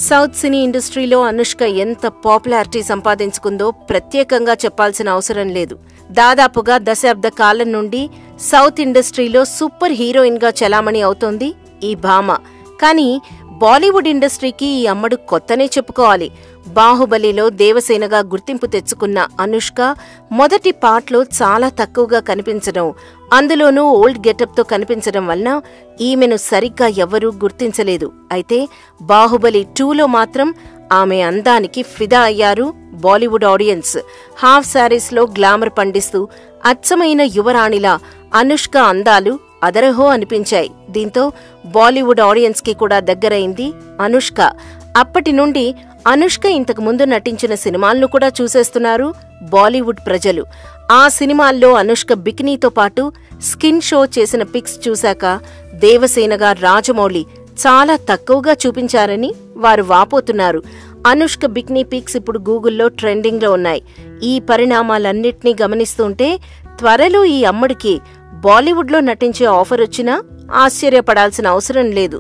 South సినీ ఇండస్ట్రీలో అనుష్క ఎంత popularity సంపాదించుకుందో ప్రత్యేకంగా చెప్పాల్సిన అవసరం లేదు. దాదాపుగా దశాబ్ద కాలం నుండి సౌత్ ఇండస్ట్రీలో సూపర్ హీరోయిన్ గా చలామణి అవుతోంది ఈ భామ. కానీ బాలీవుడ్ ఇండస్ట్రీకి ఈ అమ్మడు కొత్తనే చెప్పుకోవాలి. బాహుబలిలో దేవసేనగా గుర్తింపు తెచ్చుకున్న అనుష్క మొదటి పార్ట్లో చాలా తక్కువగా కనిపించడం, అందులోనూ ఓల్డ్ గెటప్ తో కనిపించడం వలన ఈమెను సరిగ్గా ఎవ్వరూ గుర్తించలేదు. అయితే బాహుబలి 2లో మాత్రం ఆమె అందానికి ఫిదా అయ్యారు బాలీవుడ్ ఆడియన్స్. హాఫ్ శారీస్ లో గ్లామర్ పండిస్తూ అచ్చమైన యువరాణిలా అనుష్క అందాలు అదరహో అనిపించాయి. దీంతో బాలీవుడ్ ఆడియన్స్ కి కూడా దగ్గరైంది అనుష్క. అప్పటి నుండి అనుష్క ఇంతకు ముందు నటించిన సినిమాలను కూడా చూసేస్తున్నారు బాలీవుడ్ ప్రజలు. ఆ సినిమాల్లో అనుష్క బికినీతో పాటు స్కిన్ షో చేసిన పిక్స్ చూశాక దేవసేనగా రాజమౌళి చాలా తక్కువగా చూపించారని వారు వాపోతున్నారు. అనుష్క బికినీ పిక్స్ ఇప్పుడు గూగుల్లో ట్రెండింగ్ లో ఉన్నాయి. ఈ పరిణామాలన్నింటినీ గమనిస్తుంటే త్వరలో ఈ అమ్మడికి బాలీవుడ్ లో నటించే ఆఫర్ వచ్చినా ఆశ్చర్యపడాల్సిన అవసరం లేదు.